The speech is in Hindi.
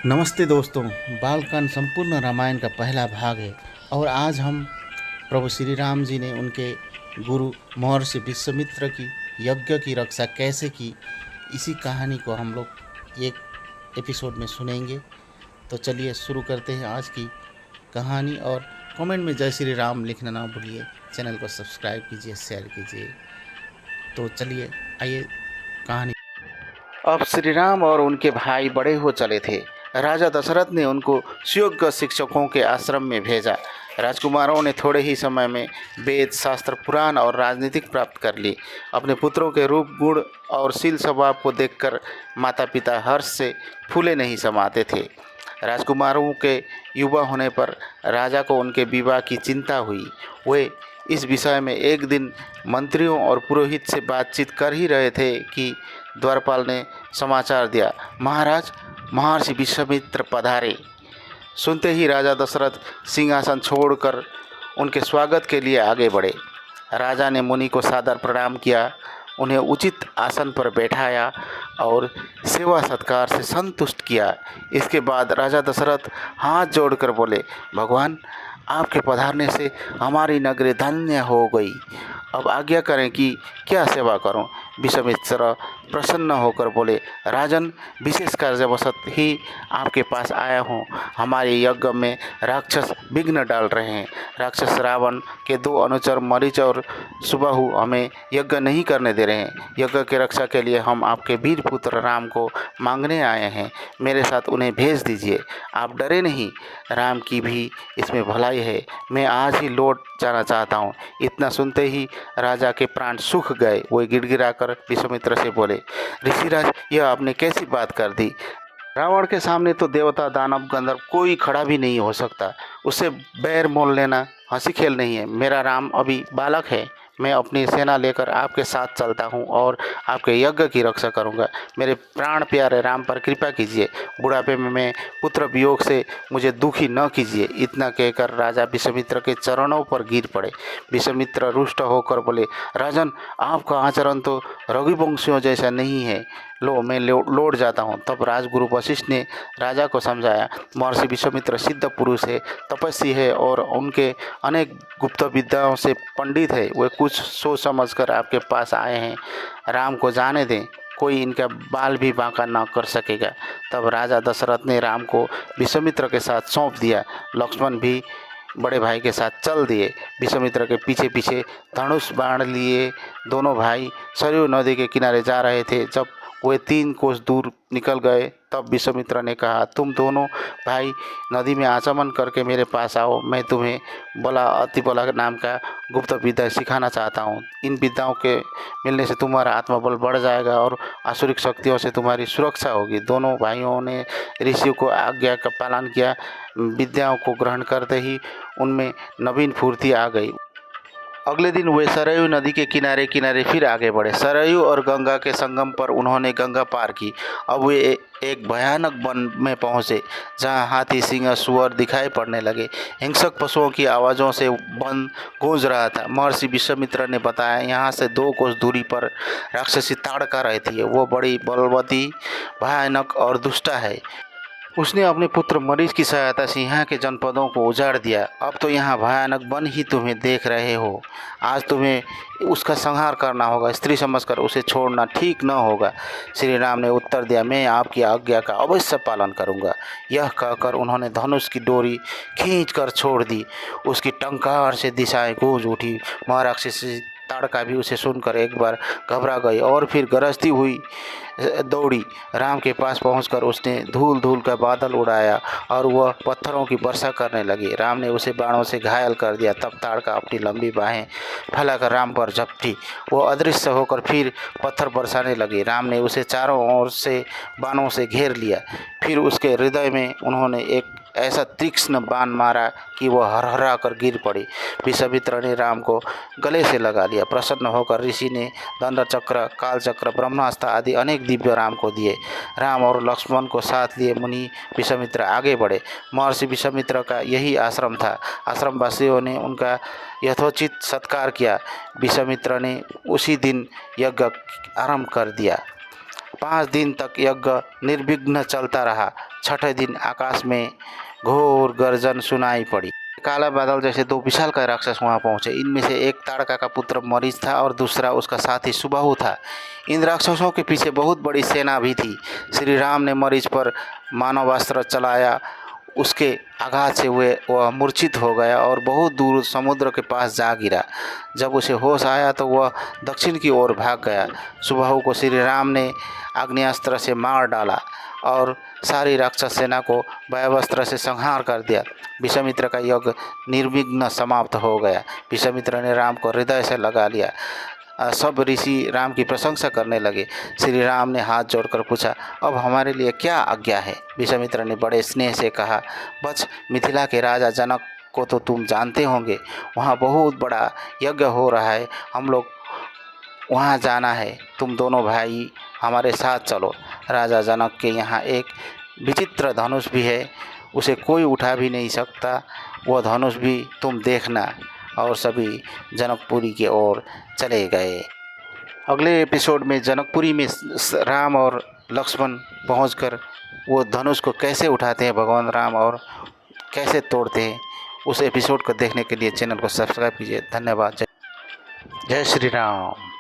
नमस्ते दोस्तों। बालकांड संपूर्ण रामायण का पहला भाग है और आज हम प्रभु श्री राम जी ने उनके गुरु महर्षि विश्वामित्र की यज्ञ की रक्षा कैसे की, इसी कहानी को हम लोग एक एपिसोड में सुनेंगे। तो चलिए शुरू करते हैं आज की कहानी। और कमेंट में जय श्री राम लिखना ना भूलिए। चैनल को सब्सक्राइब कीजिए, शेयर कीजिए। तो चलिए आइए कहानी। अब श्री राम और उनके भाई बड़े हो चले थे। राजा दशरथ ने उनको सुयोग्य शिक्षकों के आश्रम में भेजा। राजकुमारों ने थोड़े ही समय में वेद, शास्त्र, पुराण और राजनीतिक प्राप्त कर ली। अपने पुत्रों के रूप, गुण और शील स्वभाव को देखकर माता पिता हर्ष से फूले नहीं समाते थे। राजकुमारों के युवा होने पर राजा को उनके विवाह की चिंता हुई। वे इस विषय में एक दिन मंत्रियों और पुरोहित से बातचीत कर ही रहे थे कि द्वारपाल ने समाचार दिया, महाराज महर्षि विश्वामित्र पधारे। सुनते ही राजा दशरथ सिंहासन छोड़कर उनके स्वागत के लिए आगे बढ़े। राजा ने मुनि को सादर प्रणाम किया, उन्हें उचित आसन पर बैठाया और सेवा सत्कार से संतुष्ट किया। इसके बाद राजा दशरथ हाथ जोड़कर बोले, भगवान आपके पधारने से हमारी नगरी धन्य हो गई। अब आज्ञा करें कि क्या सेवा करूं? विश्वामित्र प्रसन्न होकर बोले, राजन विशेष कार्यवशत ही आपके पास आया हूँ। हमारे यज्ञ में राक्षस विघ्न डाल रहे हैं। राक्षस रावण के 2 अनुचर मरीच और सुबाहु हमें यज्ञ नहीं करने दे रहे हैं। यज्ञ की रक्षा के लिए हम आपके वीर पुत्र राम को मांगने आए हैं। मेरे साथ उन्हें भेज दीजिए। आप डरे नहीं, राम की भी इसमें भलाई है। मैं आज ही लौट जाना चाहता हूँ। इतना सुनते ही राजा के प्राण सूख गए। वो गिड़गिड़ाकर विश्वामित्र से बोले, ऋषिराज यह आपने कैसी बात कर दी? रावण के सामने तो देवता, दानव, गंधर्व कोई खड़ा भी नहीं हो सकता। उससे बैर मोल लेना हंसी खेल नहीं है। मेरा राम अभी बालक है। मैं अपनी सेना लेकर आपके साथ चलता हूँ और आपके यज्ञ की रक्षा करूँगा। मेरे प्राण प्यारे राम पर कृपा कीजिए। बुढ़ापे में मैं पुत्र वियोग से मुझे दुखी न कीजिए। इतना कहकर राजा विश्वामित्र के चरणों पर गिर पड़े। विश्वामित्र रुष्ट होकर बोले, राजन आपका आचरण तो रघुवंशियों जैसा नहीं है। लो मैं लौट जाता हूँ। तब राजगुरु वशिष्ठ ने राजा को समझाया, महर्षि विश्वामित्र सिद्ध पुरुष है, तपस्वी है और उनके अनेक गुप्त विद्याओं से पंडित है। वे कुछ सोच समझकर आपके पास आए हैं। राम को जाने दें, कोई इनका बाल भी बांका न कर सकेगा। तब राजा दशरथ ने राम को विश्वामित्र के साथ सौंप दिया। लक्ष्मण भी बड़े भाई के साथ चल दिए। विश्वामित्र के पीछे पीछे धनुष बाण लिए दोनों भाई सरयू नदी के किनारे जा रहे थे। जब वे 3 कोस दूर निकल गए तब विश्वामित्र ने कहा, तुम दोनों भाई नदी में आचमन करके मेरे पास आओ। मैं तुम्हें बला अति बला नाम का गुप्त विद्या सिखाना चाहता हूँ। इन विद्याओं के मिलने से तुम्हारा आत्मबल बढ़ जाएगा और आसुरिक शक्तियों से तुम्हारी सुरक्षा होगी। दोनों भाइयों ने ऋषियों को आज्ञा का पालन किया। विद्याओं को ग्रहण करते ही उनमें नवीन फुर्ती आ गई। अगले दिन वे सरयू नदी के किनारे किनारे फिर आगे बढ़े। सरयू और गंगा के संगम पर उन्होंने गंगा पार की। अब वे एक भयानक वन में पहुंचे, जहां हाथी, सिंह, सुअर दिखाई पड़ने लगे। हिंसक पशुओं की आवाज़ों से वन गूंज रहा था। महर्षि विश्वामित्र ने बताया, यहाँ से 2 कोस दूरी पर राक्षसी ताड़का रहती है। वो बड़ी बलवती, भयानक और दुष्टा है। उसने अपने पुत्र मरीच की सहायता से यहाँ के जनपदों को उजाड़ दिया। अब तो यहाँ भयानक वन ही तुम्हें देख रहे हो। आज तुम्हें उसका संहार करना होगा। स्त्री समझकर उसे छोड़ना ठीक न होगा। श्री राम ने उत्तर दिया, मैं आपकी आज्ञा का अवश्य पालन करूँगा। यह कहकर उन्होंने धनुष की डोरी खींचकर छोड़ दी। उसकी टंकार से दिशाएं गूंज उठी। महाराक्षसी ताड़का भी उसे सुनकर एक बार घबरा गई और फिर गरजती हुई दौड़ी। राम के पास पहुंचकर उसने धूल धूल का बादल उड़ाया और वह पत्थरों की वर्षा करने लगी। राम ने उसे बाणों से घायल कर दिया। तब ताड़का अपनी लंबी बाहें फैलाकर राम पर झपटी। वो अदृश्य होकर फिर पत्थर बरसाने लगी। राम ने उसे चारों ओर से बाणों से घेर लिया। फिर उसके हृदय में उन्होंने एक ऐसा तीक्ष्ण बाण मारा कि वह हरहरा कर गिर पड़ी। विश्वामित्र ने राम को गले से लगा लिया। प्रसन्न होकर ऋषि ने दंड चक्र, काल चक्र, ब्रह्मास्त्र आदि अनेक दिव्य राम को दिए। राम और लक्ष्मण को साथ लिए मुनि विश्वामित्र आगे बढ़े। महर्षि विश्वामित्र का यही आश्रम था। आश्रमवासियों ने उनका यथोचित सत्कार किया। विश्वामित्र ने उसी दिन यज्ञ आरंभ कर दिया। 5 दिन तक यज्ञ निर्विघ्न चलता रहा। छठे दिन आकाश में घोर गर्जन सुनाई पड़ी। काला बादल जैसे 2 विशालकाय राक्षस वहां पहुंचे। इनमें से एक ताड़का का पुत्र मरीच था और दूसरा उसका साथी सुबाहु था। इन राक्षसों के पीछे बहुत बड़ी सेना भी थी। श्री राम ने मरीच पर मानवास्त्र चलाया। उसके आघात से वह मूर्छित हो गया और बहुत दूर समुद्र के पास जा गिरा। जब उसे होश आया तो वह दक्षिण की ओर भाग गया। सुबाहु को श्री राम ने आग्नेयास्त्र से मार डाला और सारी राक्षस सेना को वायव्यास्त्र से संहार कर दिया। विश्वामित्र का यज्ञ निर्विघ्न समाप्त हो गया। विश्वामित्र ने राम को हृदय से लगा लिया। सब ऋषि राम की प्रशंसा करने लगे। श्री राम ने हाथ जोड़कर पूछा, अब हमारे लिए क्या आज्ञा है? विश्वामित्र ने बड़े स्नेह से कहा, बस मिथिला के राजा जनक को तो तुम जानते होंगे। वहाँ बहुत बड़ा यज्ञ हो रहा है। हम लोग वहाँ जाना है। तुम दोनों भाई हमारे साथ चलो। राजा जनक के यहाँ एक विचित्र धनुष भी है। उसे कोई उठा भी नहीं सकता। वह धनुष भी तुम देखना। और सभी जनकपुरी की ओर चले गए। अगले एपिसोड में जनकपुरी में राम और लक्ष्मण पहुंचकर वो धनुष को कैसे उठाते हैं भगवान राम और कैसे तोड़ते हैं, उस एपिसोड को देखने के लिए चैनल को सब्सक्राइब कीजिए। धन्यवाद। जय श्री राम।